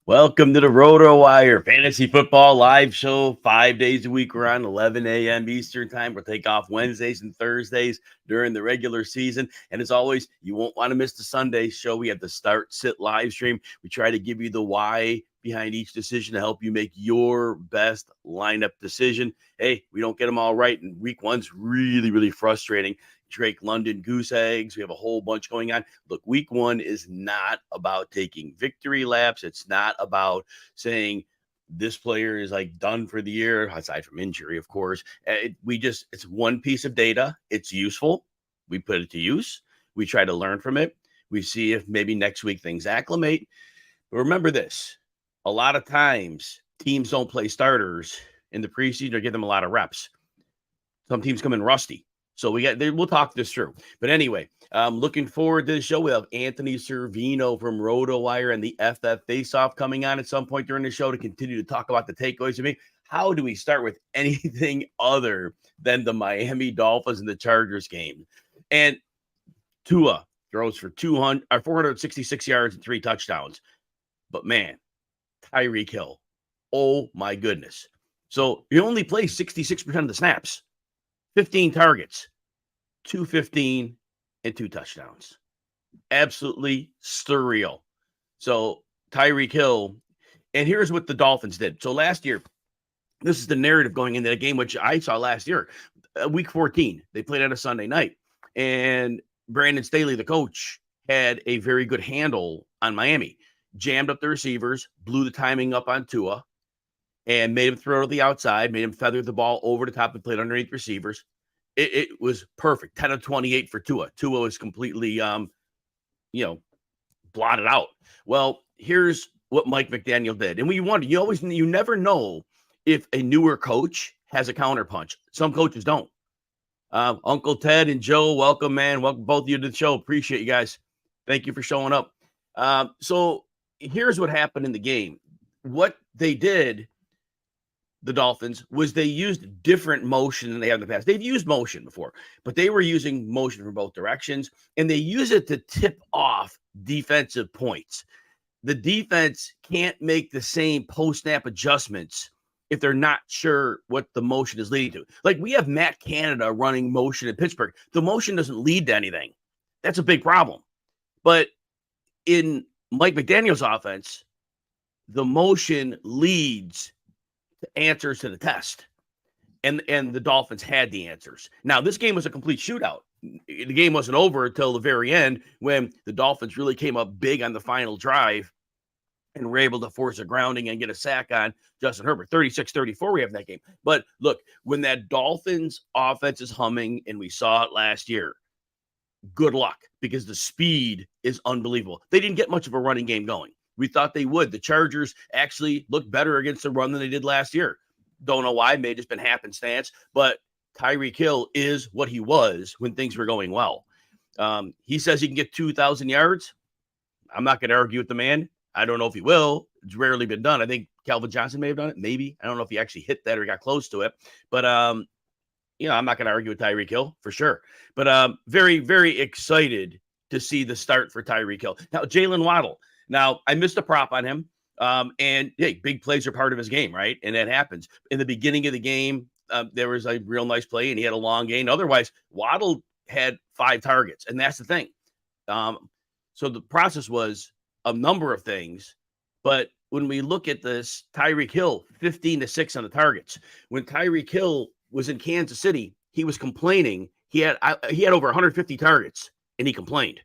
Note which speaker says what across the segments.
Speaker 1: Welcome to the RotoWire Fantasy Football Live Show. 5 days a week. We're on 11 a.m. Eastern Time. We'll take off Wednesdays and Thursdays during the regular season. And as always, you won't want to miss the Sunday show. We have the Start Sit live stream. We try to give you the why behind each decision to help you make your best lineup decision. Hey, we don't get them all right, and week one's really frustrating. Drake London goose eggs. We have a whole bunch going on. Look, week one is not about taking victory laps. It's not about saying this player is like done for the year, aside from injury, of course. It's one piece of data. It's useful. We put it to use. We try to learn from it. We see if maybe next week things acclimate. But remember this, a lot of times teams don't play starters in the preseason or give them a lot of reps. Some teams come in rusty. So we'll talk this through. But anyway, looking forward to the show. We have Anthony Cervino from RotoWire and the FF Faceoff coming on at some point during the show to continue to talk about the takeaways. I mean, how do we start with anything other than the Miami Dolphins and the Chargers game? And Tua throws for 466 yards and 3 touchdowns. But man, Tyreek Hill, oh my goodness. So he only plays 66% of the snaps. 15 targets, 215, and 2 touchdowns. Absolutely surreal. So Tyreek Hill, and here's what the Dolphins did. So last year, this is the narrative going into the game, which I saw last year. Week 14, they played on a Sunday night. And Brandon Staley, the coach, had a very good handle on Miami. Jammed up the receivers, blew the timing up on Tua, and made him throw to the outside, made him feather the ball over the top and played underneath receivers. It was perfect. 10 of 28 for Tua. Tua was completely, blotted out. Well, here's what Mike McDaniel did. And you never know if a newer coach has a counterpunch. Some coaches don't. Uncle Ted and Joe, welcome, man. Welcome both of you to the show. Appreciate you guys. Thank you for showing up. So here's what happened in the game. What they did, the Dolphins, was they used different motion than they have in the past. They've used motion before, but they were using motion from both directions, and they use it to tip off defensive points. The defense can't make the same post-snap adjustments if they're not sure what the motion is leading to. Like we have Matt Canada running motion in Pittsburgh. The motion doesn't lead to anything. That's a big problem. But in Mike McDaniel's offense, the motion leads answers to the test, and the Dolphins had the answers. Now, this game was a complete shootout. The game wasn't over until the very end when the Dolphins really came up big on the final drive and were able to force a grounding and get a sack on Justin Herbert. 36-34 we have in that game. But look, when that Dolphins offense is humming, and we saw it last year, good luck, because the speed is unbelievable. They didn't get much of a running game going. We thought they would. The Chargers actually looked better against the run than they did last year. Don't know why. May have just been happenstance. But Tyreek Hill is what he was when things were going well. He says he can get 2,000 yards. I'm not going to argue with the man. I don't know if he will. It's rarely been done. I think Calvin Johnson may have done it. Maybe. I don't know if he actually hit that or got close to it. But, I'm not going to argue with Tyreek Hill for sure. But very, very excited to see the start for Tyreek Hill. Now, Jalen Waddle. Now, I missed a prop on him, and hey, big plays are part of his game, right? And that happens. In the beginning of the game, there was a real nice play, and he had a long gain. Otherwise, Waddle had 5 targets, and that's the thing. So the process was a number of things, but when we look at this, Tyreek Hill, 15-6 on the targets. When Tyreek Hill was in Kansas City, he was complaining. He had over 150 targets, and he complained.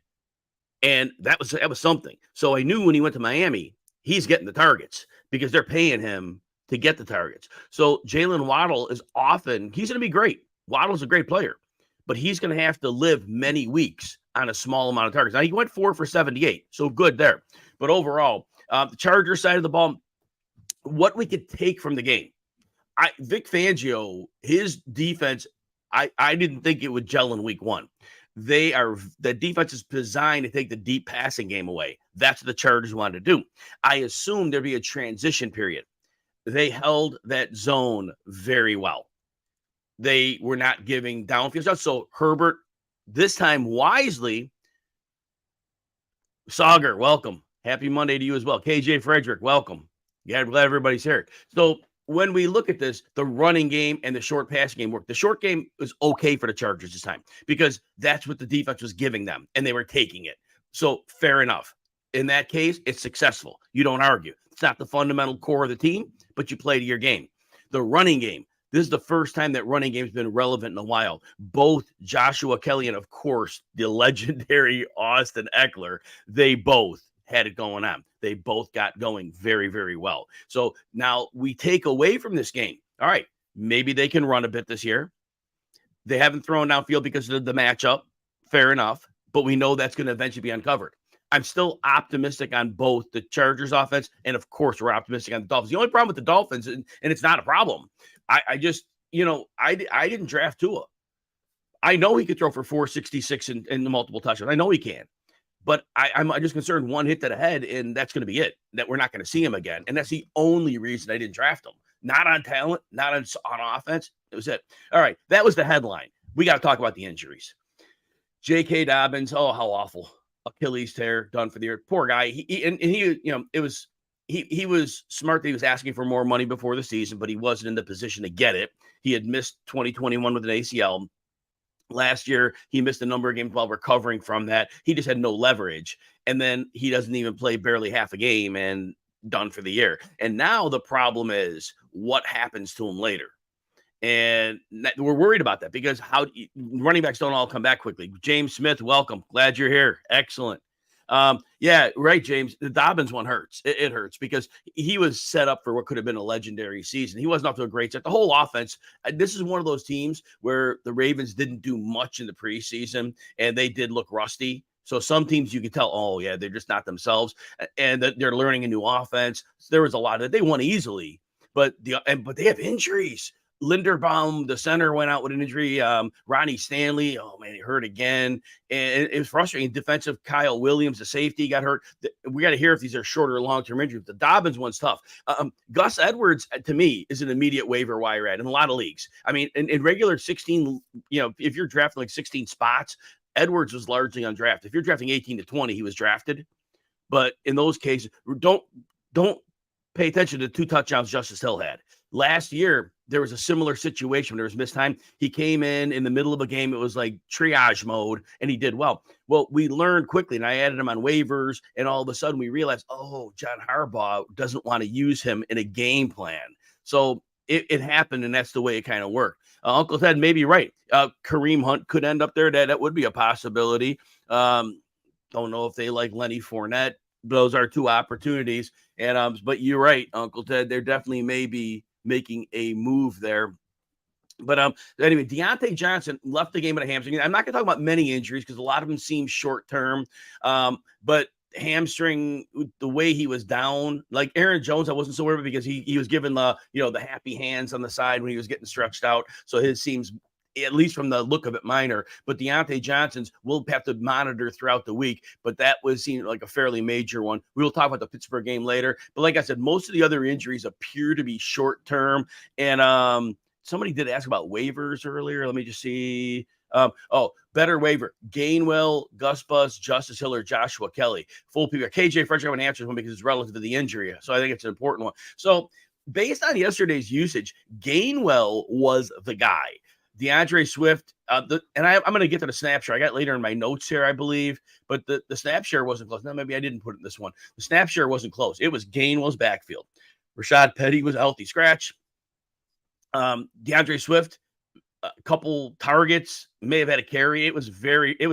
Speaker 1: And that was something. So I knew when he went to Miami, he's getting the targets because they're paying him to get the targets. So Jalen Waddle he's going to be great. Waddle's a great player, but he's going to have to live many weeks on a small amount of targets. Now, he went 4 for 78, so good there. But overall, the Chargers side of the ball, what we could take from the game. Vic Fangio, his defense, I didn't think it would gel in week 1. The defense is designed to take the deep passing game away. That's what the Chargers wanted to do. I assumed there'd be a transition period. They held that zone very well. They were not giving downfield shots. So Herbert, this time wisely, Sauger, welcome. Happy Monday to you as well. KJ Frederick, welcome. Yeah, I'm glad everybody's here. So when we look at this, the running game and the short passing game work. The short game was okay for the Chargers this time because that's what the defense was giving them, and they were taking it. So fair enough. In that case, it's successful. You don't argue. It's not the fundamental core of the team, but you play to your game. The running game. This is the first time that running game has been relevant in a while. Both Joshua Kelly and, of course, the legendary Austin Eckler, they both had it going on. They both got going very, very well. So now we take away from this game. All right, maybe they can run a bit this year. They haven't thrown downfield because of the matchup. Fair enough. But we know that's going to eventually be uncovered. I'm still optimistic on both the Chargers offense and, of course, we're optimistic on the Dolphins. The only problem with the Dolphins, and it's not a problem, I just, I didn't draft Tua. I know he could throw for 466 and the multiple touchdowns. I know he can. But I'm just concerned one hit to the head, and that's going to be it, that we're not going to see him again. And that's the only reason I didn't draft him. Not on talent, not on offense. It was it. All right, that was the headline. We got to talk about the injuries. J.K. Dobbins, oh, how awful. Achilles tear, done for the year. Poor guy. He was smart that he was asking for more money before the season, but he wasn't in the position to get it. He had missed 2021 with an ACL. Last year, he missed a number of games while recovering from that. He just had no leverage. And then he doesn't even play barely half a game and done for the year. And now the problem is what happens to him later. And we're worried about that because running backs don't all come back quickly. James Smith, welcome. Glad you're here. Excellent. Yeah, right, James. The Dobbins one hurts. It hurts because he was set up for what could have been a legendary season. He wasn't off to a great start. The whole offense, this is one of those teams where the Ravens didn't do much in the preseason, and they did look rusty. So some teams you can tell, oh, yeah, they're just not themselves, and that they're learning a new offense. So there was a lot of they won easily, but they have injuries. Linderbaum, the center, went out with an injury. Ronnie Stanley, oh man, he hurt again. And it was frustrating. Defensive Kyle Williams, the safety, got hurt. We got to hear if these are short or long-term injuries. The Dobbins one's tough. Gus Edwards, to me, is an immediate waiver wire ad in a lot of leagues. I mean, in regular 16, if you're drafting like 16 spots, Edwards was largely undrafted. If you're drafting 18 to 20, he was drafted. But in those cases, don't pay attention to 2 touchdowns Justice Hill had. Last year, there was a similar situation when there was missed time. He came in the middle of a game. It was like triage mode, and he did well. Well, we learned quickly, and I added him on waivers, and all of a sudden we realized, oh, John Harbaugh doesn't want to use him in a game plan. So it happened, and that's the way it kind of worked. Uncle Ted may be right. Kareem Hunt could end up there. That would be a possibility. Don't know if they like Lenny Fournette. Those are 2 opportunities. And but you're right, Uncle Ted. There definitely may be making a move there. But anyway, Deontay Johnson left the game with a hamstring. I'm not going to talk about many injuries because a lot of them seem short-term. But hamstring, the way he was down, like Aaron Jones, I wasn't so worried about because he was given the happy hands on the side when he was getting stretched out. So his seems, at least from the look of it, minor. But Deontay Johnson's we'll have to monitor throughout the week. But that seemed like a fairly major one. We will talk about the Pittsburgh game later. But like I said, most of the other injuries appear to be short-term. And somebody did ask about waivers earlier. Let me just see. Better waiver. Gainwell, Gus Bus, Justice Hill, or Joshua Kelly. Full PPR. KJ Frederick, I want to answer this one because it's relative to the injury. So I think it's an important one. So based on yesterday's usage, Gainwell was the guy. DeAndre Swift, I'm going to get to the snap share. I got later in my notes here, I believe, but the snap share wasn't close. Now, maybe I didn't put it in this one. The snap share wasn't close. It was Gainwell's backfield. Rashad Petty was a healthy scratch. DeAndre Swift, a couple targets, may have had a carry. It was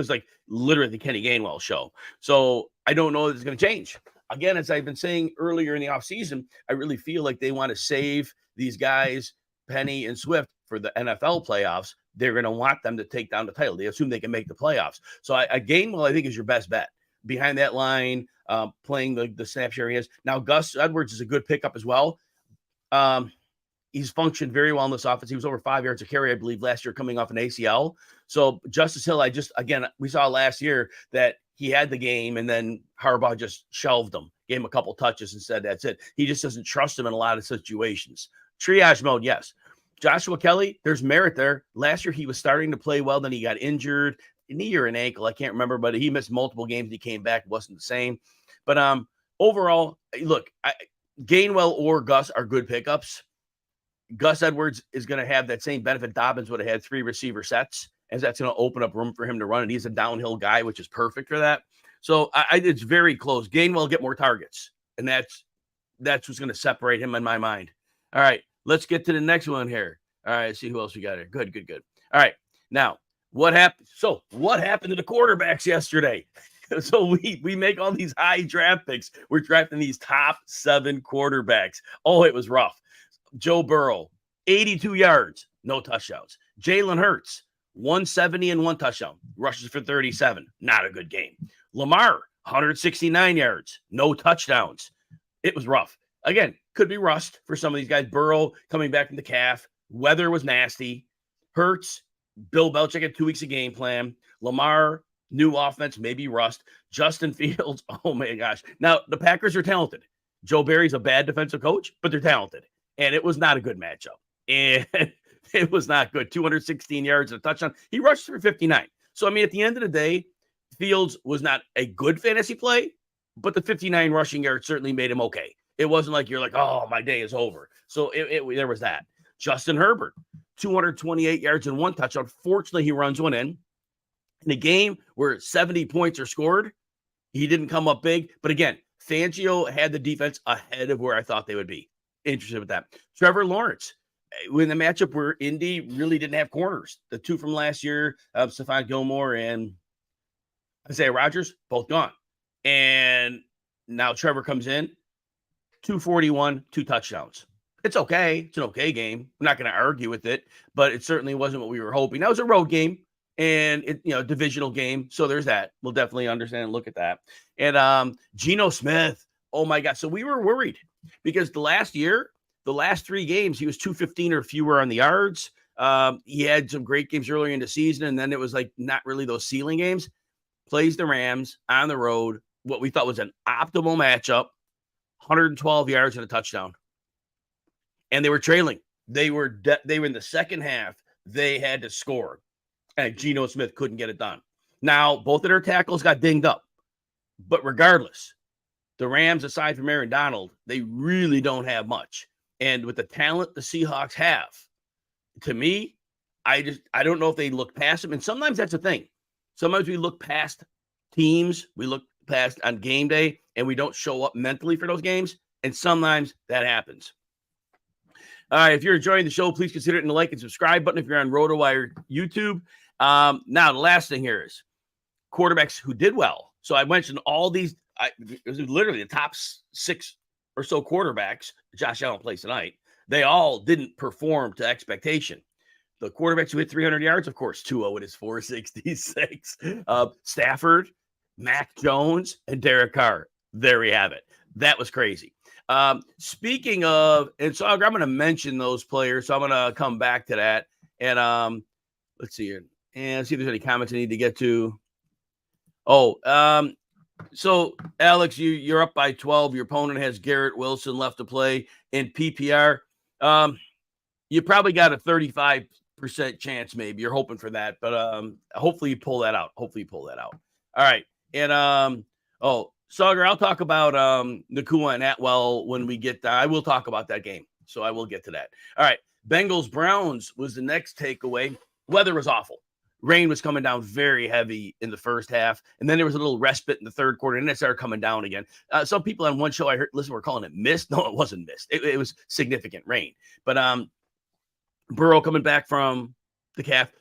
Speaker 1: like literally the Kenny Gainwell show. So I don't know if it's going to change. Again, as I've been saying earlier in the offseason, I really feel like they want to save these guys, Penny and Swift, for the NFL playoffs. They're going to want them to take down the title. They assume they can make the playoffs. So a Gainwell, I think, is your best bet. Behind that line, playing the snap share he is. Now, Gus Edwards is a good pickup as well. He's functioned very well in this offense. He was over 5 yards a carry, I believe, last year coming off an ACL. So Justice Hill, we saw last year that he had the game and then Harbaugh just shelved him, gave him a couple touches and said, that's it. He just doesn't trust him in a lot of situations. Triage mode, yes. Joshua Kelly, there's merit there. Last year, he was starting to play well. Then he got injured, a knee or an ankle. I can't remember, but he missed multiple games. And he came back. It wasn't the same. But overall, look, Gainwell or Gus are good pickups. Gus Edwards is going to have that same benefit Dobbins would have had 3 receiver sets, as that's going to open up room for him to run. And he's a downhill guy, which is perfect for that. So it's very close. Gainwell will get more targets, and that's what's going to separate him in my mind. All right, let's get to the next one here. All right, see who else we got here. Good. All right, now what happened? So what happened to the quarterbacks yesterday? So we make all these high draft picks. We're drafting these top 7 quarterbacks. Oh, it was rough. Joe Burrow, 82 yards, no touchdowns. Jalen Hurts, 170 and 1 touchdown, rushes for 37. Not a good game. Lamar, 169 yards, no touchdowns. It was rough. Again, could be rust for some of these guys. Burrow coming back from the calf. Weather was nasty. Hurts, Bill Belichick had 2 weeks of game plan. Lamar, new offense, maybe rust. Justin Fields, oh my gosh. Now, the Packers are talented. Joe Barry's a bad defensive coach, but they're talented. And it was not a good matchup. And it was not good. 216 yards and a touchdown. He rushed for 59. So, I mean, at the end of the day, Fields was not a good fantasy play, but the 59 rushing yards certainly made him okay. It wasn't like you're like, oh, my day is over. So there was that. Justin Herbert, 228 yards and 1 touchdown. Fortunately, he runs one in a game where 70 points are scored. He didn't come up big. But again, Fangio had the defense ahead of where I thought they would be. Interested with that. Trevor Lawrence, in the matchup where Indy really didn't have corners. The 2 from last year, Stephon Gilmore and Isaiah Rodgers, both gone. And now Trevor comes in, 241, 2 touchdowns. It's okay. It's an okay game. I'm not going to argue with it, but it certainly wasn't what we were hoping. That was a road game and divisional game. So there's that. We'll definitely understand and look at that. And Geno Smith, oh my God. So we were worried because the last 3 games, he was 215 or fewer on the yards. He had some great games earlier in the season, and then it was like not really those ceiling games. Plays the Rams on the road, what we thought was an optimal matchup, 112 yards and a touchdown. And they were trailing. They were in the second half. They had to score, and Geno Smith couldn't get it done. Now, both of their tackles got dinged up, but regardless, the Rams, aside from Aaron Donald, they really don't have much. And with the talent the Seahawks have, to me, I don't know if they look past them. And sometimes that's the thing. Sometimes we look past teams, we look past on game day, and we don't show up mentally for those games. And sometimes that happens. All right, if you're enjoying the show, please consider hitting the like and subscribe button if you're on RotoWire YouTube. Now, the last thing here is quarterbacks who did well. So I mentioned all these. It was literally the top 6 or so quarterbacks. Josh Allen plays tonight. They all didn't perform to expectation. The quarterbacks who hit 300 yards, of course, Tua with his 466. Stafford, Mac Jones, and Derek Carr. There we have it. That was crazy. Speaking of, and so I'm going to mention those players. So I'm going to come back to that. And let's see here. And see if there's any comments I need to get to. So Alex, you're up by 12. Your opponent has Garrett Wilson left to play in PPR. You probably got a 35% chance, maybe. You're hoping for that, but hopefully you pull that out. All right. And Sauger, I'll talk about Nacua and Atwell when we get there. I will talk about that game, so I will get to that. All right. Bengals Browns was the next takeaway. Weather was awful. Rain was coming down very heavy in the first half, and then there was a little respite in the third quarter, and it started coming down again. Some people on one show I heard, listen, we're calling it mist. No, it wasn't mist. It was significant rain. But Burrow coming back from the calf,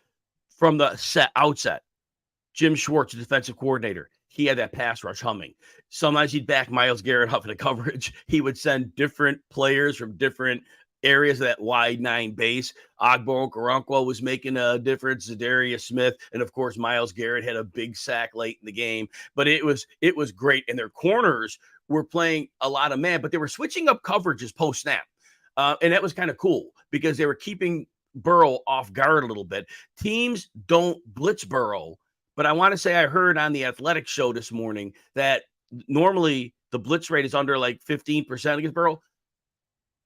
Speaker 1: from the outset. Jim Schwartz, the defensive coordinator, he had that pass rush humming. Sometimes he'd back Myles Garrett up in the coverage. He would send different players from different areas of that wide 9 base. Okoronkwo was making a difference. Zadarius Smith, and of course, Myles Garrett had a big sack late in the game. But it was great. And their corners were playing a lot of man, but they were switching up coverages post-snap. And that was kind of cool because they were keeping Burrow off guard a little bit. Teams don't blitz Burrow, but I want to say I heard on the Athletic show this morning that normally the blitz rate is under like 15% against Burrow.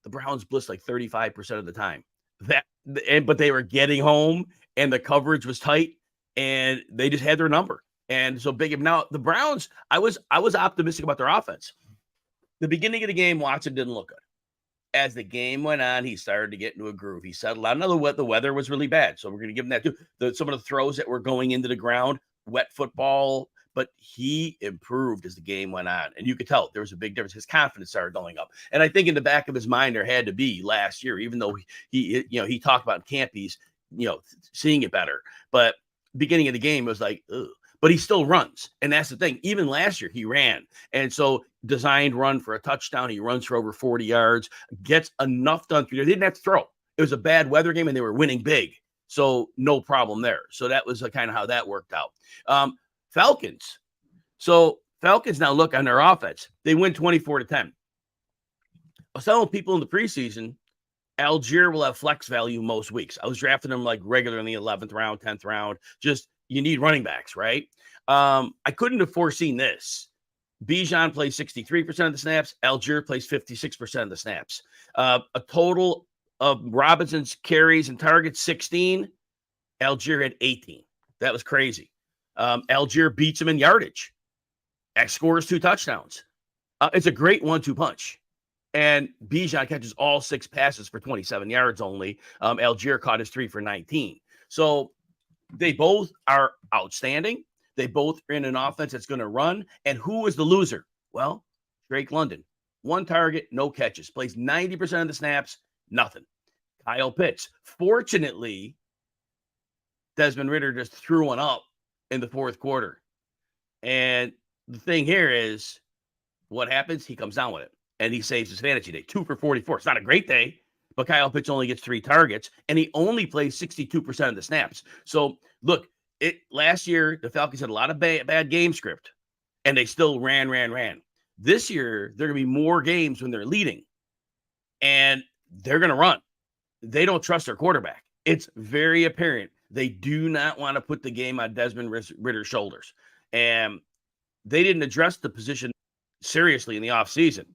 Speaker 1: The Browns blitzed like 35% of the time. But they were getting home, and the coverage was tight, and they just had their number. And so big. Now the Browns, I was optimistic about their offense.
Speaker 2: The beginning of the game, Watson didn't look good. As the game went on, he started to get into a groove. He settled out. Another the weather was really bad, so we're going to give him that too. Some of the throws that were going into the ground, wet football, but he improved as the game went on, and you could tell there was a big difference. His confidence started going up, and I think in the back of his mind there had to be last year, even though he talked about camp, he's seeing it better, but beginning of the game it was like, ugh. But he still runs. And that's the thing. Even last year, he ran. And so designed run for a touchdown. He runs for over 40 yards, gets enough done through there. They didn't have to throw. It was a bad weather game, and they were winning big. So no problem there. So that was kind of how that worked out. Falcons. So Falcons now look on their offense. They win 24-10. I was telling people in the preseason, Allgeier will have flex value most weeks. I was drafting him like regular in the 11th round, 10th round. Just you need running backs, right? I couldn't have foreseen this. Bijan plays 63% of the snaps. Allgeier plays 56% of the snaps. A total of Robinson's carries and targets, 16. Allgeier had 18. That was crazy. Allgeier beats him in yardage. X scores 2 touchdowns. It's a great 1-2 punch. And Bijan catches all 6 passes for 27 yards only. Allgeier caught his 3 for 19. So they both are outstanding. They both are in an offense that's going to run. And who is the loser? Well, Drake London. 1 target, no catches. Plays 90% of the snaps, nothing. Kyle Pitts. Fortunately, Desmond Ridder just threw one up in the 4th quarter. And the thing here is, what happens? He comes down with it. And he saves his fantasy day. 2 for 44. It's not a great day. But Kyle Pitts only gets 3 targets, and he only plays 62% of the snaps. So, look, last year, the Falcons had a lot of bad game script, and they still ran. This year, there are going to be more games when they're leading, and they're going to run. They don't trust their quarterback. It's very apparent. They do not want to put the game on Desmond Ridder's shoulders. And they didn't address the position seriously in the offseason.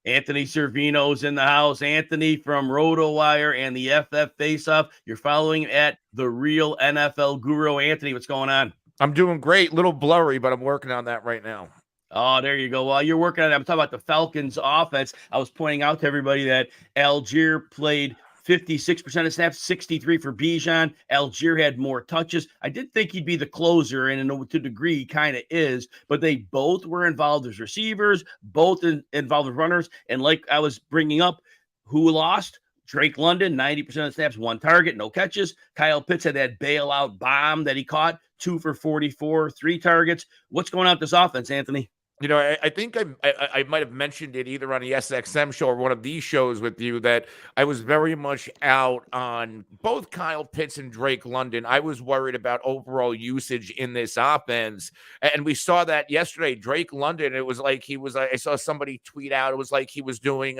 Speaker 2: Anthony Cervino's in the house. Anthony from RotoWire and the FF Faceoff. You're following at the real NFL guru. Anthony, what's going on?
Speaker 3: I'm doing great. Little blurry, but I'm working on that right now.
Speaker 2: Oh, there you go. While you're working on it, I'm talking about the Falcons offense. I was pointing out to everybody that Allgeier played 56% of snaps, 63 for Bijan. Allgeier had more touches. I did think he'd be the closer, and to a degree he kind of is, but they both were involved as receivers, both involved as runners. And like I was bringing up, who lost? Drake London, 90% of snaps, 1 target, no catches. Kyle Pitts had that bailout bomb that he caught, 2 for 44, 3 targets. What's going on with this offense, Anthony?
Speaker 3: I think I might have mentioned it either on the SXM show or one of these shows with you that I was very much out on both Kyle Pitts and Drake London. I was worried about overall usage in this offense. And we saw that yesterday. Drake London, it was like I saw somebody tweet out, it was like he was doing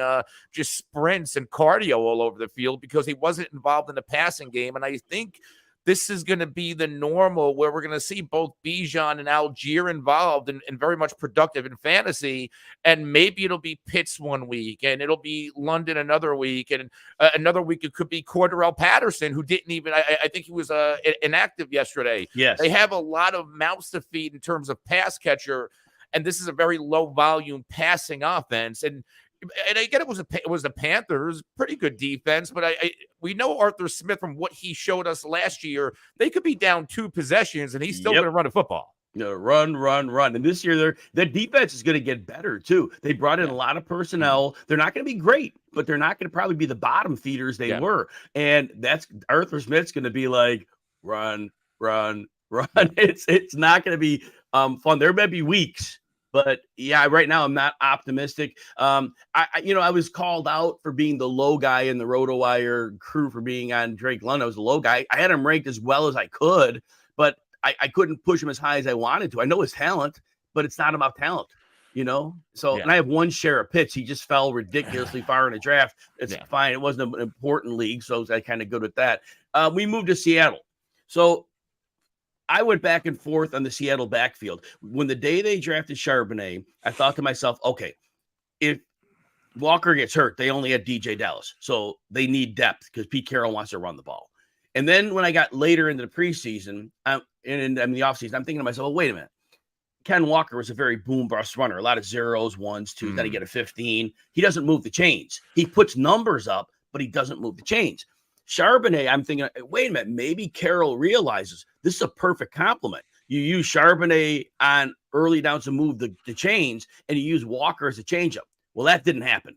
Speaker 3: just sprints and cardio all over the field because he wasn't involved in the passing game. And I think this is going to be the normal where we're going to see both Bijan and Allgeier involved and very much productive in fantasy. And maybe it'll be Pitts one week and it'll be London another week. And another week it could be Cordarrelle Patterson, who didn't even, I think he was inactive yesterday.
Speaker 2: Yes.
Speaker 3: They have a lot of mouths to feed in terms of pass catcher. And this is a very low volume passing offense. And again, it was the Panthers, pretty good defense, but we know Arthur Smith from what he showed us last year. They could be down 2 possessions, and he's still going to run a football.
Speaker 2: Run. And this year, their defense is going to get better, too. They brought in a lot of personnel. They're not going to be great, but they're not going to probably be the bottom feeders they were. And that's Arthur Smith's going to be like, run. It's not going to be fun. There may be weeks. But yeah, right now I'm not optimistic. I was called out for being the low guy in the RotoWire crew for being on Drake London. I was the low guy. I had him ranked as well as I could, but I couldn't push him as high as I wanted to. I know his talent, but it's not about talent, So, and I have 1 share of Pitts. He just fell ridiculously far in the draft. It's fine. It wasn't an important league, so I kind of good with that. We moved to Seattle. So I went back and forth on the Seattle backfield. When the day they drafted Charbonnet, I thought to myself, okay, if Walker gets hurt, they only had DJ Dallas. So they need depth because Pete Carroll wants to run the ball. And then when I got later into the preseason and in the offseason, I'm thinking to myself, well, wait a minute. Ken Walker was a very boom bust runner, a lot of zeros, ones, twos. Then he get a 15. He doesn't move the chains. He puts numbers up, but he doesn't move the chains. Charbonnet, I'm thinking, wait a minute, maybe Carroll realizes this is a perfect compliment. You use Charbonnet on early downs to move the chains, and you use Walker as a changeup. Well, that didn't happen.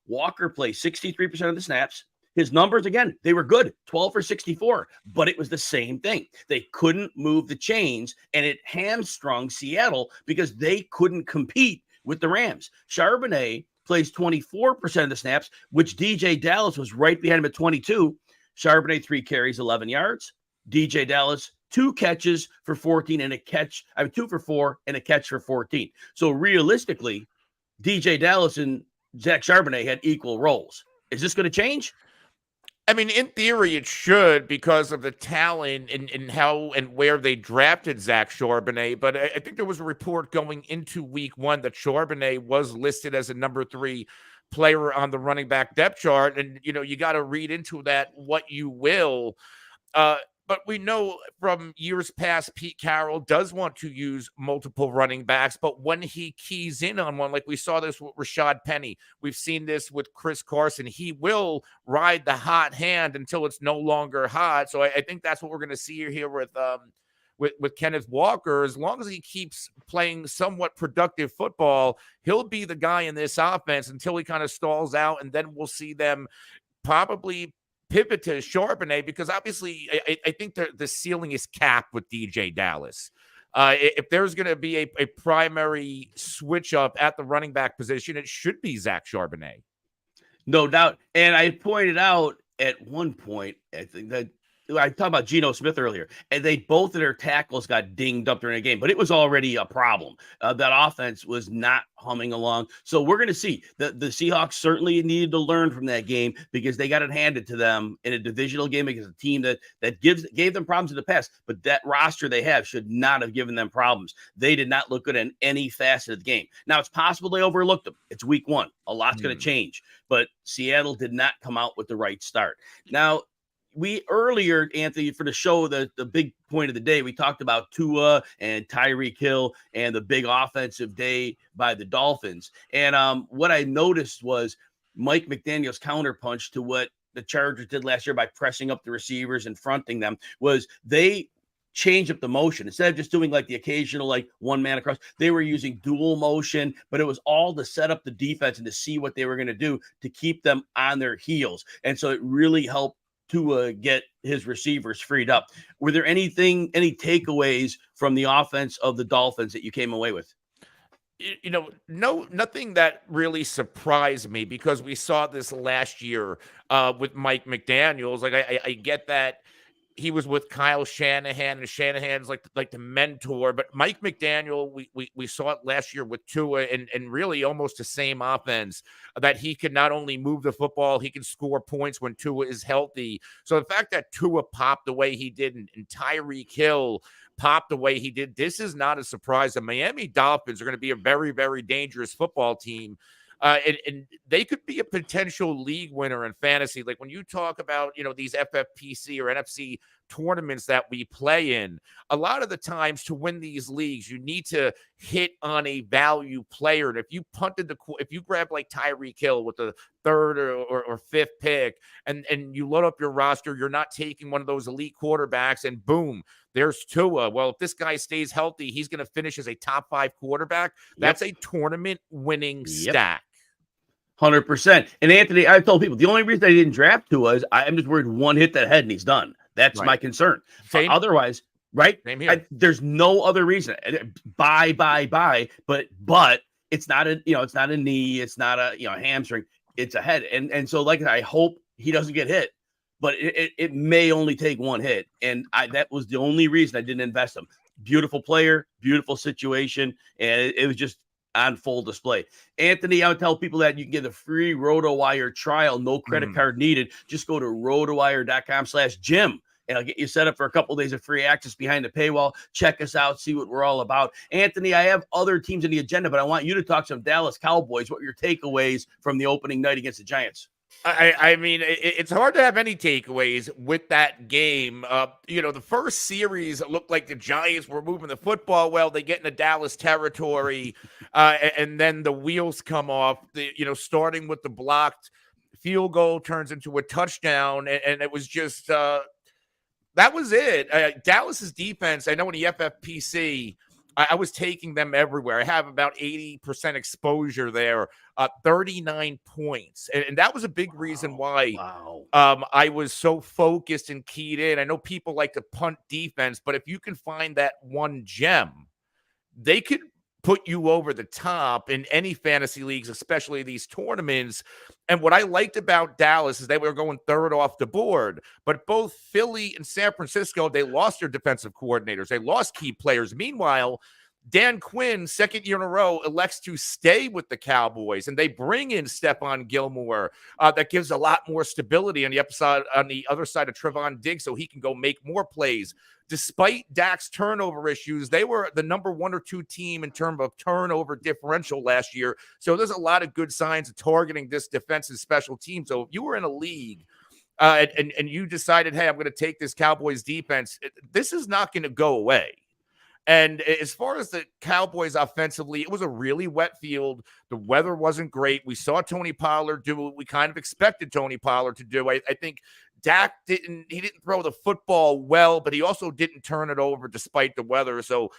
Speaker 2: Walker plays 63% of the snaps. His numbers, again, they were good, 12 for 64, but it was the same thing. They couldn't move the chains, and it hamstrung Seattle because they couldn't compete with the Rams. Charbonnet plays 24% of the snaps, which DJ Dallas was right behind him at 22. Charbonnet, 3 carries, 11 yards. DJ Dallas, 2 catches for 14 and a catch. 2 for 4 and a catch for 14. So realistically, DJ Dallas and Zach Charbonnet had equal roles. Is this going to change?
Speaker 3: I mean, in theory, it should because of the talent and how and where they drafted Zach Charbonnet. But I think there was a report going into week 1 that Charbonnet was listed as a number 3 player on the running back depth chart. And, you got to read into that what you will. But we know from years past, Pete Carroll does want to use multiple running backs. But when he keys in on one, like we saw this with Rashad Penny, we've seen this with Chris Carson, he will ride the hot hand until it's no longer hot. So I think that's what we're going to see here with Kenneth Walker. As long as he keeps playing somewhat productive football, he'll be the guy in this offense until he kind of stalls out. And then we'll see them probably pivot to Charbonnet because obviously I think the ceiling is capped with DJ Dallas. If there's going to be a primary switch up at the running back position, it should be Zach Charbonnet.
Speaker 2: No doubt. And I pointed out at one point, I think that I talked about Geno Smith earlier, and both of their tackles got dinged up during the game, but it was already a problem. That offense was not humming along. So we're going to see the Seahawks certainly needed to learn from that game because they got it handed to them in a divisional game against a team that gave them problems in the past, but that roster they have should not have given them problems. They did not look good in any facet of the game. Now it's possible they overlooked them. It's week 1. A lot's going to change, but Seattle did not come out with the right start. Now, we earlier, Anthony, for the show, the big point of the day, we talked about Tua and Tyreek Hill and the big offensive day by the Dolphins. And what I noticed was Mike McDaniel's counterpunch to what the Chargers did last year by pressing up the receivers and fronting them was they changed up the motion. Instead of just doing like the occasional like one man across, they were using dual motion, but it was all to set up the defense and to see what they were going to do to keep them on their heels. And so it really helped to get his receivers freed up. Were there any takeaways from the offense of the Dolphins that you came away with?
Speaker 3: No, nothing that really surprised me because we saw this last year with Mike McDaniels. Like I get that he was with Kyle Shanahan, and Shanahan's like the mentor. But Mike McDaniel, we saw it last year with Tua, and really almost the same offense, that he can not only move the football, he can score points when Tua is healthy. So the fact that Tua popped the way he did and Tyreek Hill popped the way he did, this is not a surprise. The Miami Dolphins are going to be a very, very dangerous football team. And they could be a potential league winner in fantasy. Like when you talk about, these FFPC or NFC tournaments that we play in, a lot of the times to win these leagues, you need to hit on a value player. And if you if you grab like Tyreek Hill with the 3rd or 5th pick and you load up your roster, you're not taking one of those elite quarterbacks and boom, there's Tua. Well, if this guy stays healthy, he's going to finish as a top 5 quarterback. That's a tournament winning stack.
Speaker 2: 100%. And Anthony, I told people the only reason I didn't draft Tua is I'm just worried one hit that head and he's done. That's my concern. Otherwise, right?
Speaker 3: Same here.
Speaker 2: There's no other reason. Buy. But it's not it's not a knee. It's not a hamstring. It's a head. And so I hope he doesn't get hit. But it may only take one hit. And that was the only reason I didn't invest him. Beautiful player, beautiful situation. And it was just on full display. Anthony, I would tell people that you can get a free RotoWire trial, no credit card needed. Just go to rotowire.com/Jim. And I'll get you set up for a couple of days of free access behind the paywall. Check us out, see what we're all about. Anthony, I have other teams in the agenda, but I want you to talk some Dallas Cowboys. What were your takeaways from the opening night against the Giants?
Speaker 3: I mean, it's hard to have any takeaways with that game. The first series it looked like the Giants were moving the football well. They get into Dallas territory, and then the wheels come off. Starting with the blocked field goal turns into a touchdown, and it was just that was it. Dallas's defense. I know in the FFPC. I was taking them everywhere. I have about 80% exposure there, 39 points. And that was a big reason why I was so focused and keyed in. I know people like to punt defense, but if you can find that one gem, they could put you over the top in any fantasy leagues, especially these tournaments. And what I liked about Dallas is they were going third off the board, but both Philly and San Francisco, they lost their defensive coordinators. They lost key players. Meanwhile, Dan Quinn, second year in a row, elects to stay with the Cowboys, and they bring in Stephon Gilmore. That gives a lot more stability on the other side of Trevon Diggs, so he can go make more plays. Despite Dak's turnover issues, they were the number 1 or 2 team in terms of turnover differential last year. So there's a lot of good signs of targeting this defensive special team. So if you were in a league and you decided, hey, I'm going to take this Cowboys defense, this is not going to go away. And as far as the Cowboys offensively, it was a really wet field. The weather wasn't great. We saw Tony Pollard do what we kind of expected Tony Pollard to do. I think Dak didn't throw the football well, but he also didn't turn it over despite the weather. So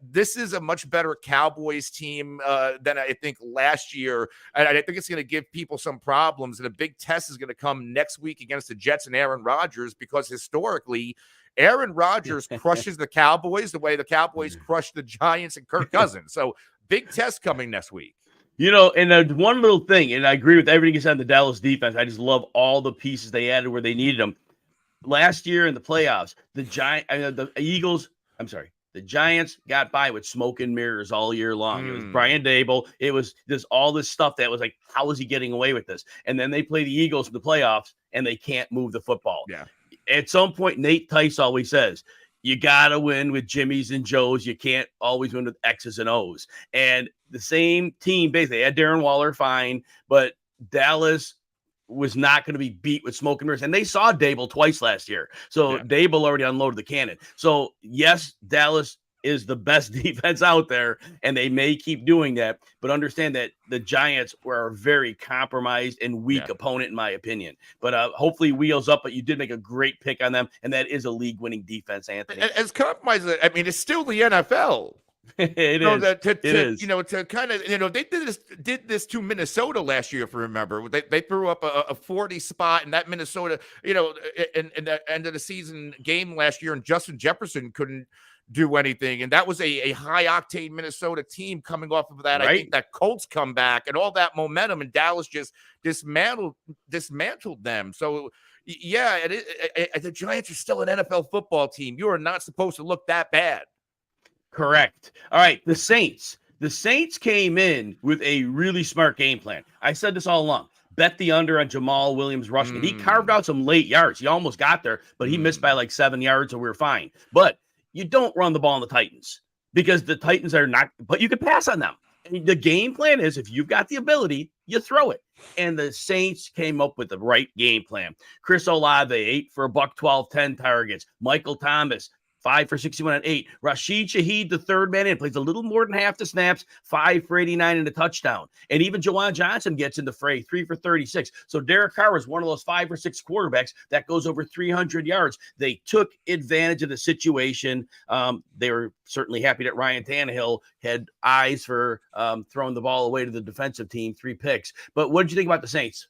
Speaker 3: this is a much better Cowboys team than I think last year. And I think it's going to give people some problems. And a big test is going to come next week against the Jets and Aaron Rodgers, because historically, Aaron Rodgers crushes the Cowboys the way the Cowboys crushed the Giants and Kirk Cousins. So big test coming next week.
Speaker 1: And one little thing, and I agree with everything you said on the Dallas defense. I just love all the pieces they added where they needed them. Last year in the playoffs, the Giants got by with smoke and mirrors all year long. It was Brian Dable. It was all this stuff that was like, how is he getting away with this? And then they play the Eagles in the playoffs, and they can't move the football.
Speaker 3: Yeah.
Speaker 1: At some point, Nate Tice always says, you got to win with Jimmys and Joes. You can't always win with X's and O's. And the same team, basically, they had Darren Waller, fine, but Dallas was not going to be beat with smoke and mirrors. And they saw Dable twice last year. So Dable already unloaded the cannon. So, yes, Dallas is the best defense out there, and they may keep doing that. But understand that the Giants were a very compromised and weak opponent, in my opinion. But hopefully wheels up. But you did make a great pick on them, and that is a league-winning defense, Anthony.
Speaker 3: As compromised, I mean, it's still the NFL.
Speaker 1: It is.
Speaker 3: To kind of, they did this to Minnesota last year, if you remember. They threw up a 40 spot in that Minnesota, in the end of the season game last year, and Justin Jefferson couldn't do anything. And that was a high octane Minnesota team coming off of that. Right. I think that Colts come back and all that momentum, and Dallas just dismantled them. So yeah, the Giants are still an NFL football team. You are not supposed to look that bad.
Speaker 1: Correct. All right. The Saints came in with a really smart game plan. I said this all along. Bet the under on Jamal Williams rushing. He carved out some late yards. He almost got there, but he missed by like 7 yards, so we were fine. But you don't run the ball on the Titans, because the Titans are not, but you can pass on them. And the game plan is, if you've got the ability, you throw it. And the Saints came up with the right game plan. Chris Olave, 8 for $112, 10 targets. Michael Thomas, 5 for 61 and 8. Rashid Shaheed, the third man in, plays a little more than half the snaps, 5 for 89 and a touchdown. And even Jawan Johnson gets in the fray, 3 for 36. So Derek Carr was one of those 5 or 6 quarterbacks that goes over 300 yards. They took advantage of the situation. They were certainly happy that Ryan Tannehill had eyes for throwing the ball away to the defensive team, 3 picks. But what did you think about the Saints?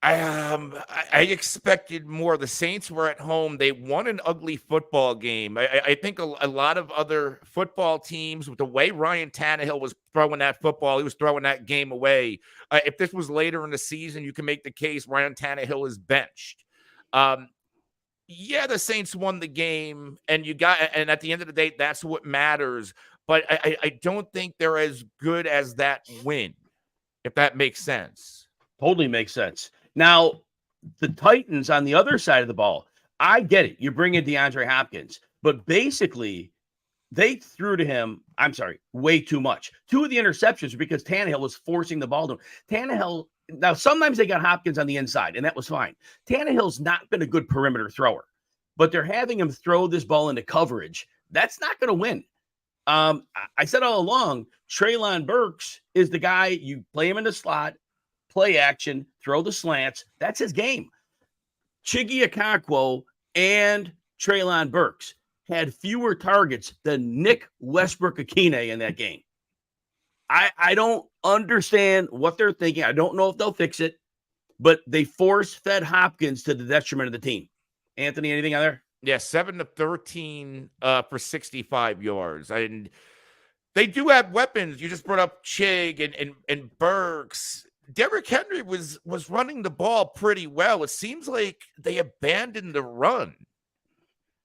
Speaker 3: I expected more. The Saints were at home. They won an ugly football game. I think a lot of other football teams, with the way Ryan Tannehill was throwing that football, he was throwing that game away. If this was later in the season, you can make the case Ryan Tannehill is benched. The Saints won the game, and and at the end of the day, that's what matters. But I don't think they're as good as that win, if that makes sense.
Speaker 1: Totally makes sense. Now, the Titans on the other side of the ball, I get it. You bring in DeAndre Hopkins, but basically they threw to him, way too much. 2 of the interceptions were because Tannehill was forcing the ball to him. Tannehill
Speaker 2: now sometimes they got Hopkins on the inside, and that was fine. Tannehill's not been a good perimeter thrower, but they're having him throw this ball into coverage. That's not going to win. I said all along, Treylon Burks is the guy, you play him in the slot, play action, throw the slants. That's his game. Chiggy Okonkwo and Treylon Burks had fewer targets than Nick Westbrook-Akine in that game. I don't understand what they're thinking. I don't know if they'll fix it, but they force-fed Hopkins to the detriment of the team. Anthony, anything on there?
Speaker 3: Yeah, 7 of 13 for 65 yards. And they do have weapons. You just brought up Chig and Burks. Derrick Henry was running the ball pretty well. It seems like they abandoned the run.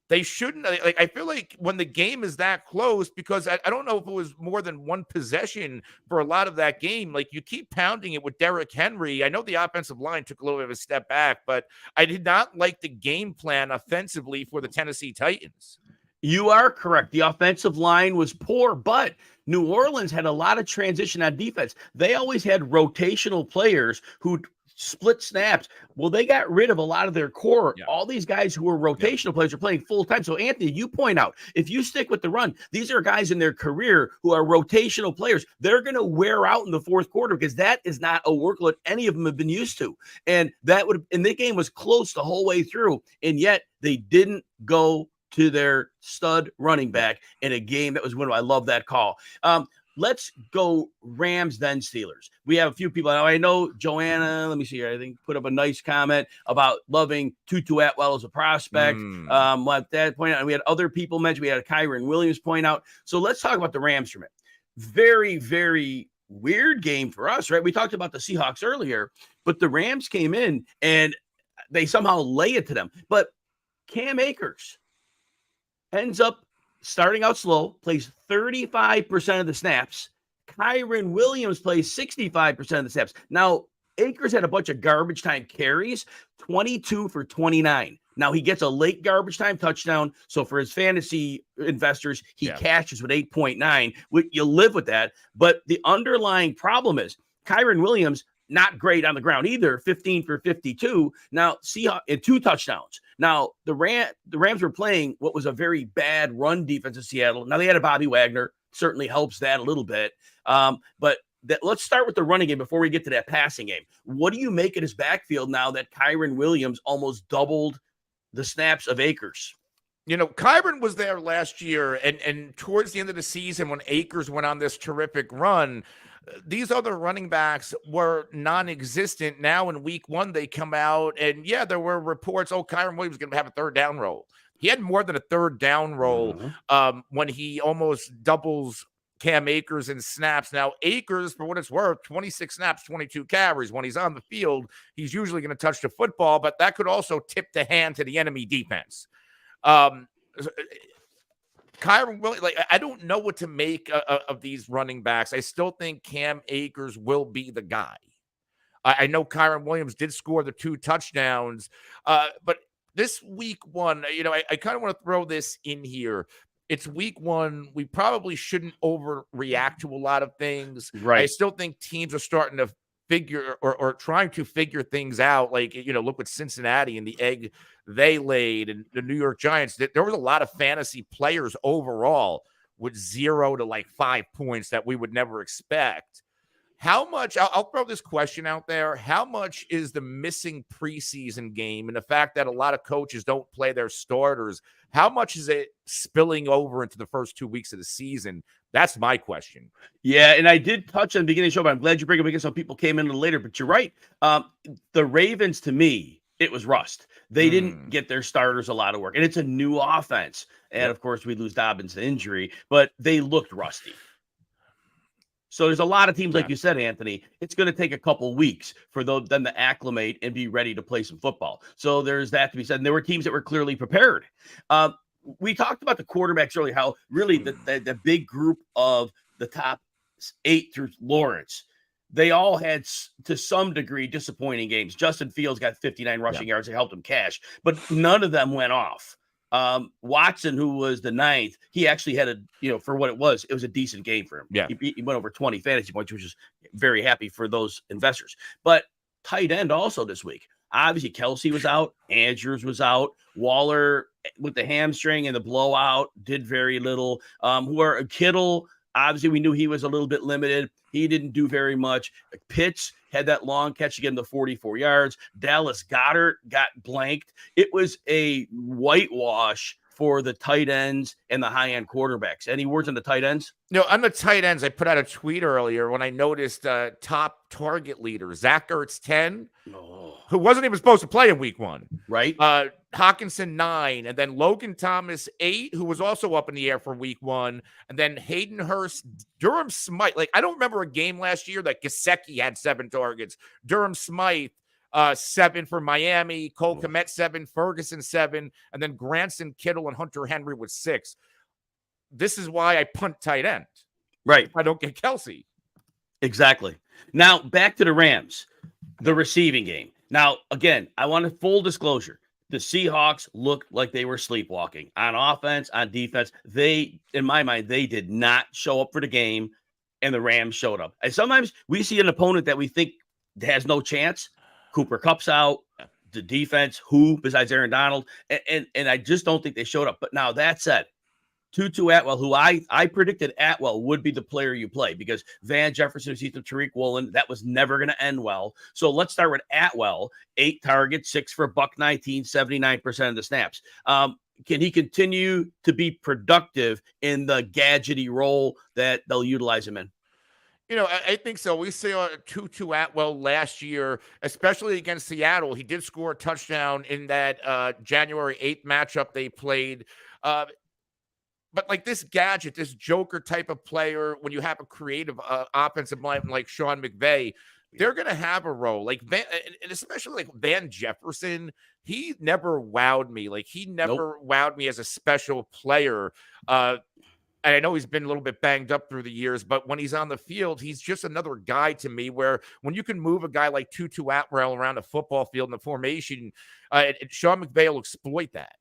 Speaker 3: They shouldn't. I feel like when the game is that close, because I don't know if it was more than one possession for a lot of that game. Like, you keep pounding it with Derrick Henry. I know the offensive line took a little bit of a step back, but I did not like the game plan offensively for the Tennessee Titans.
Speaker 2: You are correct. The offensive line was poor, but New Orleans had a lot of transition on defense. They always had rotational players who split snaps. Well, they got rid of a lot of their core. Yeah. All these guys who were rotational players are playing full time. So, Anthony, you point out, if you stick with the run, these are guys in their career who are rotational players. They're going to wear out in the fourth quarter because that is not a workload any of them have been used to. And the game was close the whole way through. And yet they didn't go to their stud running back in a game that was winnable. I love that call. Let's go Rams, then Steelers. We have a few people. I know Joanna, let me see here. I think put up a nice comment about loving Tutu Atwell as a prospect. At that point, and we had other people mention. We had a Kyren Williams point out. So let's talk about the Rams for a minute. Very, very weird game for us, right? We talked about the Seahawks earlier, but the Rams came in and they somehow lay it to them. But Cam Akers ends up starting out slow, plays 35% of the snaps. Kyren Williams plays 65% of the snaps. Now, Akers had a bunch of garbage time carries, 22 for 29. Now, he gets a late garbage time touchdown. So for his fantasy investors, he cashes with 8.9. You live with that. But the underlying problem is Kyren Williams, not great on the ground either, 15 for 52. Now, Seahawks and 2 touchdowns. Now, the Rams were playing what was a very bad run defense in Seattle. Now, they had a Bobby Wagner. Certainly helps that a little bit. But let's start with the running game before we get to that passing game. What do you make of his backfield now that Kyren Williams almost doubled the snaps of Akers?
Speaker 3: You know, Kyren was there last year, and towards the end of the season when Akers went on this terrific run, these other running backs were non-existent. Now in week 1, they come out and there were reports, Kyren Williams is going to have a third down role. He had more than a third down role when he almost doubles Cam Akers in snaps. Now Akers, for what it's worth, 26 snaps, 22 carries. When he's on the field, he's usually going to touch the football, but that could also tip the hand to the enemy defense. Kyren Williams, I don't know what to make of these running backs. I still think Cam Akers will be the guy. I know Kyren Williams did score the 2 touchdowns, but this week 1, I kind of want to throw this in here. It's week 1. We probably shouldn't overreact to a lot of things.
Speaker 2: Right.
Speaker 3: I still think teams are starting to figure or trying to figure things out. Look with Cincinnati and the egg they laid, and the New York Giants. There was a lot of fantasy players overall with 0 to 5 points that we would never expect. How much, I'll throw this question out there. How much is the missing preseason game and the fact that a lot of coaches don't play their starters, how much is it spilling over into the first 2 weeks of the season? That's my question.
Speaker 2: Yeah, and I did touch on the beginning of the show, but I'm glad you bring it up because some people came in a little later. But you're right. The Ravens, to me, it was rust. They didn't get their starters a lot of work. And it's a new offense. And, of course, we lose Dobbins to injury. But they looked rusty. So there's a lot of teams, like you said, Anthony, it's going to take a couple weeks for them to acclimate and be ready to play some football. So there's that to be said. And there were teams that were clearly prepared. We talked about the quarterbacks earlier, how really the big group of the top 8 through Lawrence, they all had, to some degree, disappointing games. Justin Fields got 59 rushing yards. They helped him cash, but none of them went off. Watson, who was the 9th, he actually had for what it was a decent game for him.
Speaker 3: Yeah.
Speaker 2: He went over 20 fantasy points, which is very happy for those investors. But tight end also this week. Obviously, Kelsey was out. Andrews was out. Waller with the hamstring and the blowout did very little. Kittle, obviously, we knew he was a little bit limited. He didn't do very much. Pitts had that long catch again, the 44 yards. Dallas Goedert got blanked. It was a whitewash for the tight ends and the high-end quarterbacks. Any words on the tight ends?
Speaker 3: No, on the tight ends, I put out a tweet earlier when I noticed top target leader, Zach Ertz 10, who wasn't even supposed to play in week 1.
Speaker 2: Right.
Speaker 3: Hawkinson 9, and then Logan Thomas 8, who was also up in the air for week 1, and then Hayden Hurst, Durham Smythe. Like, I don't remember a game last year that Gesicki had 7 targets. Durham Smythe, 7 for Miami, Cole Kmet 7, Ferguson 7, and then Granson, Kittle, and Hunter Henry with 6. This is why I punt tight end.
Speaker 2: Right.
Speaker 3: If I don't get Kelsey.
Speaker 2: Exactly. Now, back to the Rams, the receiving game. Now, again, I want a full disclosure. The Seahawks looked like they were sleepwalking on offense, on defense. They, in my mind, they did not show up for the game, and the Rams showed up. And sometimes we see an opponent that we think has no chance. Cooper Kupp's out. The defense, who besides Aaron Donald, and I just don't think they showed up. But now that said, Tutu Atwell, who I predicted Atwell would be the player you play because Van Jefferson, Tyreek Woolen, that was never going to end well. So let's start with Atwell, 8 targets, 6 for $119, 79% of the snaps. Can he continue to be productive in the gadgety role that they'll utilize him in?
Speaker 3: I think so. We saw Tutu Atwell last year, especially against Seattle. He did score a touchdown in that January 8th matchup they played. But like this gadget, this Joker type of player, when you have a creative offensive line like Sean McVay, they're going to have a role. Like and especially like Van Jefferson, he never wowed me. Like he never wowed me as a special player. And I know he's been a little bit banged up through the years, but when he's on the field, he's just another guy to me where when you can move a guy like Tutu Atwell around a football field in the formation, Sean McVay will exploit that.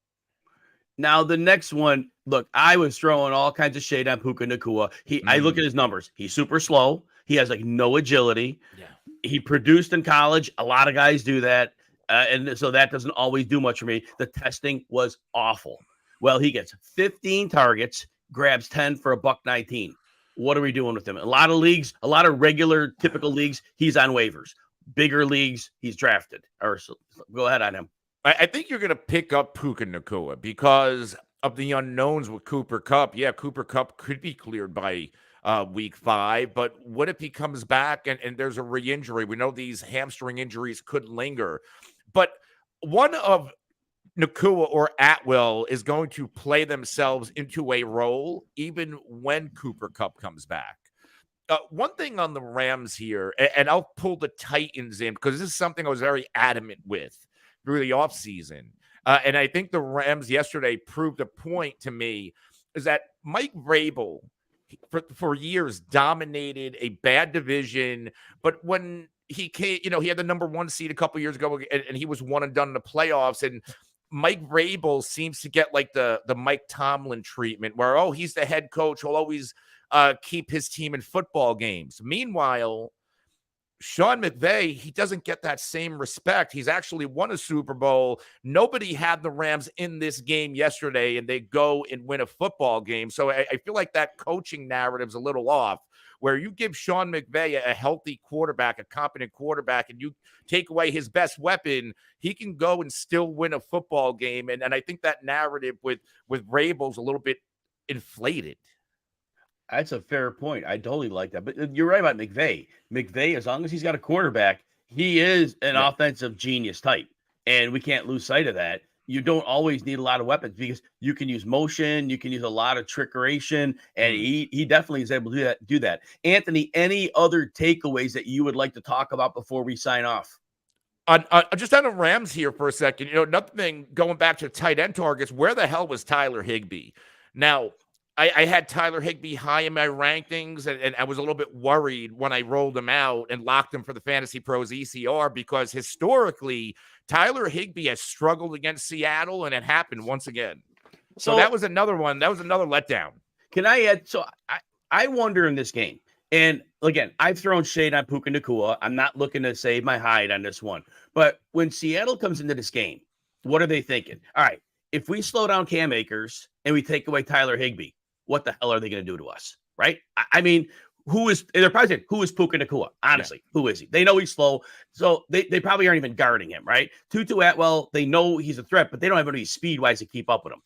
Speaker 2: Now, the next one, look, I was throwing all kinds of shade on Puka Nacua. I look at his numbers. He's super slow. He has like no agility. Yeah. He produced in college. A lot of guys do that. And so that doesn't always do much for me. The testing was awful. Well, he gets 15 targets, grabs 10 for $119. What are we doing with him? A lot of leagues, a lot of regular, typical leagues, he's on waivers. Bigger leagues, he's drafted. Go ahead on him.
Speaker 3: I think you're going to pick up Puka Nacua because of the unknowns with Cooper Kupp. Yeah, Cooper Kupp could be cleared by week 5, but what if he comes back and there's a re-injury? We know these hamstring injuries could linger. But one of Nacua or Atwell is going to play themselves into a role even when Cooper Kupp comes back. One thing on the Rams here, and I'll pull the Titans in because this is something I was very adamant with through the offseason. And I think the Rams yesterday proved a point to me is that Mike Vrabel for years dominated a bad division. But when he came, he had the number 1 seed a couple years ago and he was one and done in the playoffs. And Mike Vrabel seems to get like the Mike Tomlin treatment where, he's the head coach. He'll always keep his team in football games. Meanwhile, Sean McVay, he doesn't get that same respect. He's actually won a Super Bowl. Nobody had the Rams in this game yesterday, and they go and win a football game. So I feel like that coaching narrative's a little off, where you give Sean McVay a healthy quarterback, a competent quarterback, and you take away his best weapon, he can go and still win a football game. And I think that narrative with Vrabel's a little bit inflated.
Speaker 2: That's a fair point. I totally like that. But you're right about McVay. McVay, as long as he's got a quarterback, he is an offensive genius type. And we can't lose sight of that. You don't always need a lot of weapons because you can use motion, you can use a lot of trickeration, and he definitely is able to do that. Anthony, any other takeaways that you would like to talk about before we sign off?
Speaker 3: Just on the Rams here for a second, nothing going back to tight end targets. Where the hell was Tyler Higbee? Now, I had Tyler Higbee high in my rankings, and I was a little bit worried when I rolled him out and locked him for the Fantasy Pros ECR because historically, Tyler Higbee has struggled against Seattle, and it happened once again. So that was another one. That was another letdown.
Speaker 2: Can I add? So I wonder in this game, and again, I've thrown shade on Puka Nacua. I'm not looking to save my hide on this one. But when Seattle comes into this game, what are they thinking? All right, if we slow down Cam Akers and we take away Tyler Higbee, what the hell are they going to do to us? Right? I mean, they're probably saying, who is Puka Nacua? Honestly, who is he? They know he's slow. So they probably aren't even guarding him, right? Tutu Atwell, they know he's a threat, but they don't have any speed-wise to keep up with him.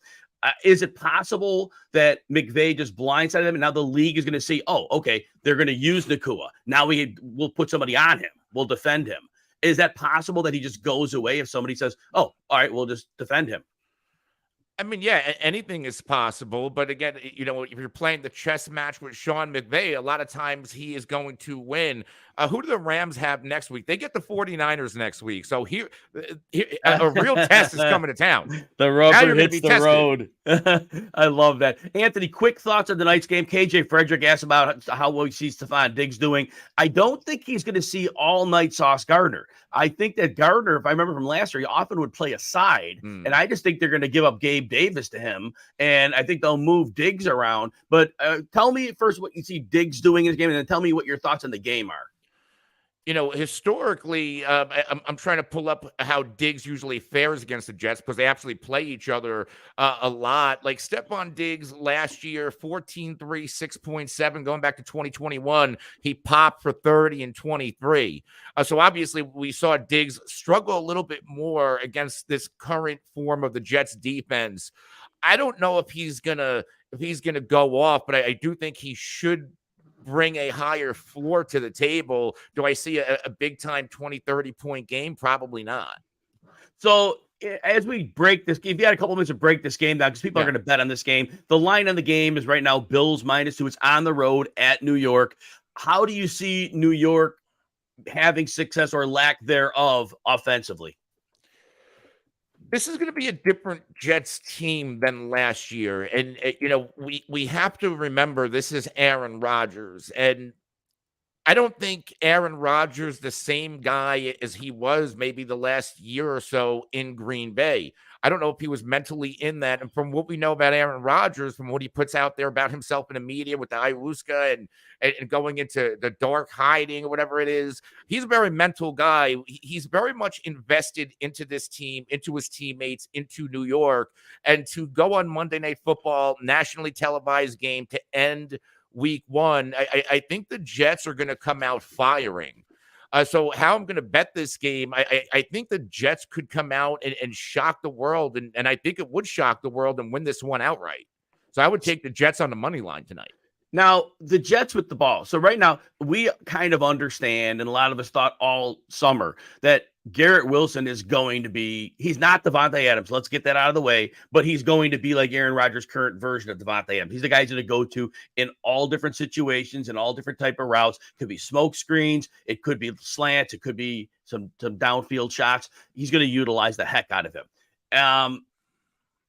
Speaker 2: Is it possible that McVay just blindsided him and now the league is going to see, oh, okay, they're going to use Nacua. Now we'll put somebody on him. We'll defend him. Is that possible that he just goes away if somebody says, oh, all right, we'll just defend him?
Speaker 3: I mean, yeah, anything is possible. But again, if you're playing the chess match with Sean McVay, a lot of times he is going to win. Who do the Rams have next week? They get the 49ers next week. So here a real test is coming to town.
Speaker 2: The rubber hits the road. I love that. Anthony, quick thoughts on tonight's game. KJ Frederick asked about how well he sees Stephon Diggs doing. I don't think he's going to see all night Sauce Gardner. I think that Gardner, if I remember from last year, he often would play a side. And I just think they're going to give up Gabe Davis to him. And I think they'll move Diggs around. But tell me first what you see Diggs doing in this game, and then tell me what your thoughts on the game are.
Speaker 3: Historically, I'm trying to pull up how Diggs usually fares against the Jets because they actually play each other a lot. Like Stephon Diggs last year, 14-3, 6.7. Going back to 2021, he popped for 30 and 23. So obviously, we saw Diggs struggle a little bit more against this current form of the Jets defense. I don't know if he's gonna go off, but I do think he should bring a higher floor to the table. Do I see a big time 20, 30 point game? Probably not.
Speaker 2: So as we break this, if you had a couple minutes to break this game down, because people are going to bet on this game, the line on the game is right now Bills -2. It's on the road at New York. How do you see New York having success or lack thereof offensively?
Speaker 3: This is going to be a different Jets team than last year. And, we have to remember this is Aaron Rodgers. And I don't think Aaron Rodgers the same guy as he was maybe the last year or so in Green Bay. I don't know if he was mentally in that. And from what we know about Aaron Rodgers, from what he puts out there about himself in the media with the ayahuasca and going into the dark hiding or whatever it is, he's a very mental guy. He's very much invested into this team, into his teammates, into New York. And to go on Monday Night Football, nationally televised game to end week one, I think the Jets are going to come out firing. So how I'm going to bet this game, I think the Jets could come out and shock the world, and I think it would shock the world and win this one outright. So I would take the Jets on the money line tonight.
Speaker 2: Now, the Jets with the ball. So right now, we kind of understand, and a lot of us thought all summer, that Garrett Wilson is going to be, he's not Devontae Adams. Let's get that out of the way. But he's going to be like Aaron Rodgers' current version of Devontae Adams. He's the guy he's going to go to in all different situations and all different type of routes. Could be smoke screens. It could be slants. It could be some downfield shots. He's going to utilize the heck out of him.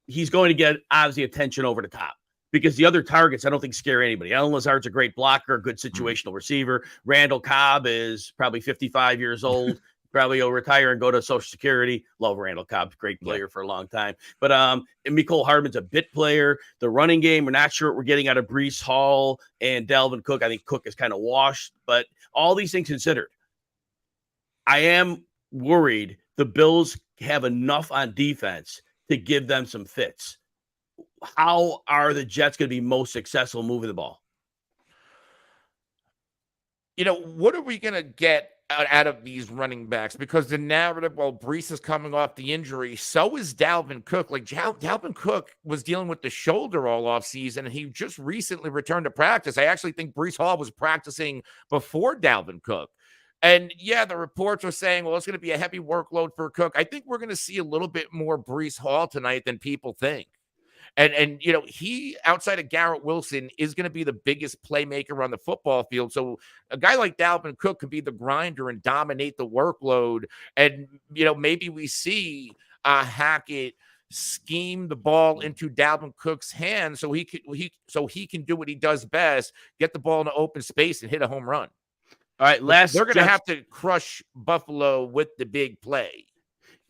Speaker 2: He's going to get, obviously, attention over the top. Because the other targets, I don't think scare anybody. Allen Lazard's a great blocker, a good situational receiver. Randall Cobb is probably 55 years old. Probably will retire and go to Social Security. Love Randall Cobb, great player for a long time. But Mecole Hardman's a bit player. The running game, we're not sure what we're getting out of Breece Hall and Dalvin Cook. I think Cook is kind of washed. But all these things considered, I am worried the Bills have enough on defense to give them some fits. How are the Jets going to be most successful moving the ball?
Speaker 3: What are we going to get out of these running backs? Because the narrative, well, Breece is coming off the injury. So is Dalvin Cook. Like Dalvin Cook was dealing with the shoulder all off season, and he just recently returned to practice. I actually think Breece Hall was practicing before Dalvin Cook. And yeah, the reports are saying, well, it's going to be a heavy workload for Cook. I think we're going to see a little bit more Breece Hall tonight than people think. And he, outside of Garrett Wilson, is going to be the biggest playmaker on the football field. So a guy like Dalvin Cook could be the grinder and dominate the workload. And, maybe we see Hackett scheme the ball into Dalvin Cook's hands so he can do what he does best, get the ball in open space and hit a home run.
Speaker 2: All right,
Speaker 3: they're going to have to crush Buffalo with the big play.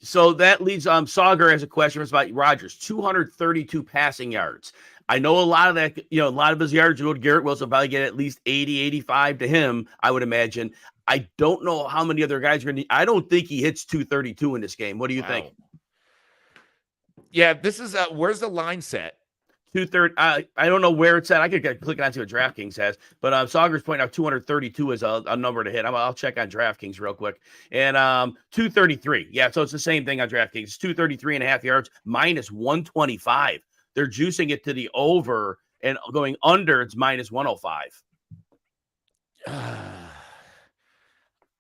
Speaker 1: So that leads Sauger has a question about Rodgers, 232 passing yards. I know a lot of that, a lot of his yards go to Garrett Wilson, probably get at least 80, 85 to him, I would imagine. I don't know how many other guys are going to. I don't think he hits 232 in this game. What do you think?
Speaker 3: Yeah, this is where's the line set?
Speaker 1: 230. I don't know where it's at. I could click on to see what DraftKings has, but Sauger's pointing out 232 is a number to hit. I'll check on DraftKings real quick. And 233. Yeah, so it's the same thing on DraftKings. It's 233 and a half yards minus 125. They're juicing it to the over, and going under, it's minus 105.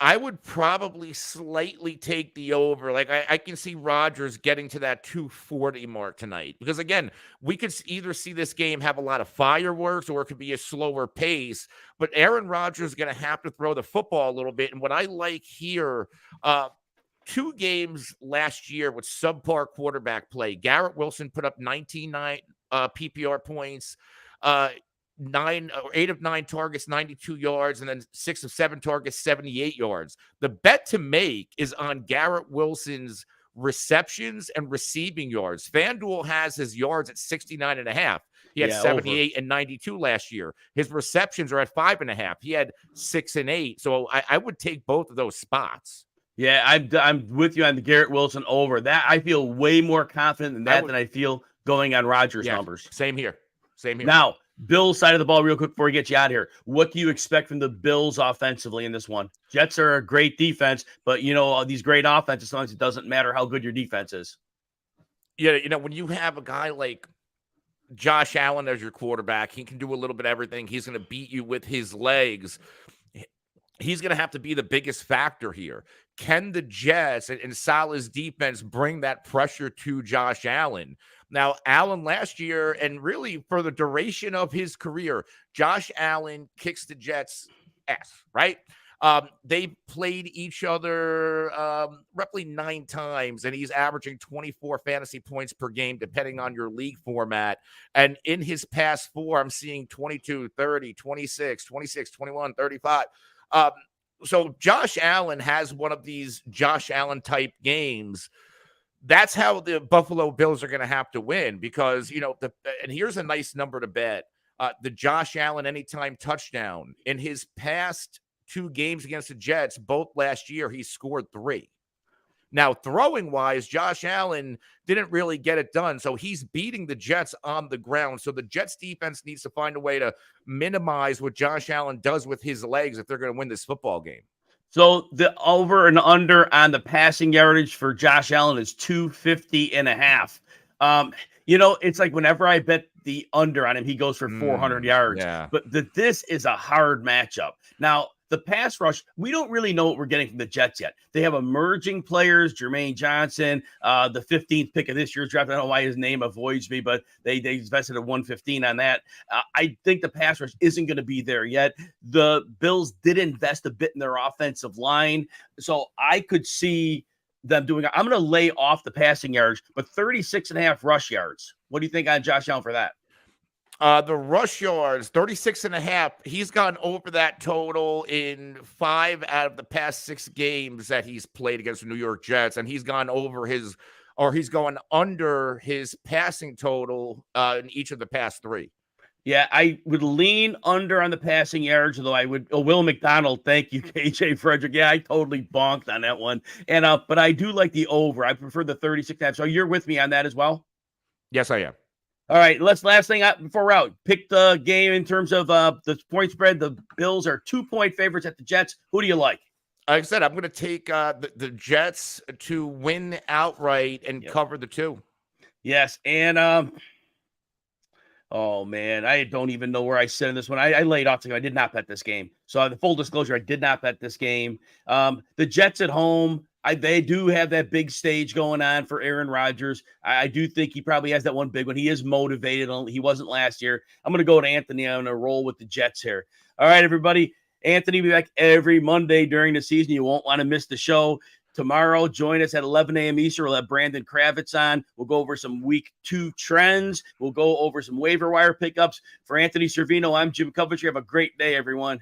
Speaker 3: I would probably slightly take the over. Like I can see Rodgers getting to that 240 mark tonight. Because again, we could either see this game have a lot of fireworks or it could be a slower pace. But Aaron Rodgers is going to have to throw the football a little bit. And what I like here, 2 games last year with subpar quarterback play. Garrett Wilson put up 19 PPR points, 8 of 9 targets, 92 yards, and then 6 of 7 targets, 78 yards. The bet to make is on Garrett Wilson's receptions and receiving yards. FanDuel has his yards at 69.5. He had 78 over. And 92 last year. His receptions are at 5.5. He had 6 and 8. So I would take both of those spots.
Speaker 1: Yeah, I'm with you on the Garrett Wilson over. That I feel way more confident in that than I feel going on Rodgers numbers.
Speaker 3: Same here.
Speaker 1: Now, Bills side of the ball real quick before we get you out of here. What do you expect from the Bills offensively in this one? Jets are a great defense, but these great offenses, sometimes it doesn't matter how good your defense is.
Speaker 3: Yeah, when you have a guy like Josh Allen as your quarterback, he can do a little bit of everything. He's going to beat you with his legs. He's going to have to be the biggest factor here. Can the Jets and Salah's defense bring that pressure to Josh Allen? Now, Allen last year, and really for the duration of his career, Josh Allen kicks the Jets' ass, right? They played each other roughly 9 times, and he's averaging 24 fantasy points per game, depending on your league format. And in his past 4, I'm seeing 22, 30, 26, 21, 35. So Josh Allen has one of these Josh Allen type games. That's how the Buffalo Bills are going to have to win because, and here's a nice number to bet. The Josh Allen anytime touchdown in his past 2 games against the Jets, both last year, he scored 3. Now, throwing wise, Josh Allen didn't really get it done. So he's beating the Jets on the ground. So the Jets defense needs to find a way to minimize what Josh Allen does with his legs if they're going to win this football game.
Speaker 1: So the over and under on the passing yardage for Josh Allen is 250.5. It's like whenever I bet the under on him, he goes for 400 yards.
Speaker 3: Yeah.
Speaker 1: But this is a hard matchup. Now, the pass rush, we don't really know what we're getting from the Jets yet. They have emerging players, Jermaine Johnson, the 15th pick of this year's draft. I don't know why his name avoids me, but they invested at 115 on that. I think the pass rush isn't going to be there yet. The Bills did invest a bit in their offensive line, so I could see them doing. I'm going to lay off the passing yards, but 36.5 rush yards. What do you think on Josh Allen for that?
Speaker 3: The rush yards, 36.5. He's gone over that total in 5 out of the past 6 games that he's played against the New York Jets. And he's gone over he's going under his passing total in each of the past 3.
Speaker 1: Yeah, I would lean under on the passing yards, although I would. Will McDonald, thank you, KJ Frederick. Yeah, I totally bonked on that one. And but I do like the over. I prefer the 36.5. So you're with me on that as well?
Speaker 3: Yes, I am.
Speaker 1: All right, last thing before we're out. Pick the game in terms of the point spread. The Bills are 2-point favorites at the Jets. Who do you like?
Speaker 3: Like I said, I'm going to take the Jets to win outright and cover the 2.
Speaker 1: Yes, and oh man, I don't even know where I sit in this one. I laid off to go. I did not bet this game. So the full disclosure, I did not bet this game. The Jets at home. They do have that big stage going on for Aaron Rodgers. I do think he probably has that one big one. He is motivated. He wasn't last year. I'm going to go to Anthony. I'm going to roll with the Jets here. All right, everybody. Anthony will be back every Monday during the season. You won't want to miss the show. Tomorrow, join us at 11 a.m. Eastern. We'll have Brandon Kravitz on. We'll go over some week 2 trends. We'll go over some waiver wire pickups. For Anthony Cervino, I'm Jim Coventry. Have a great day, everyone.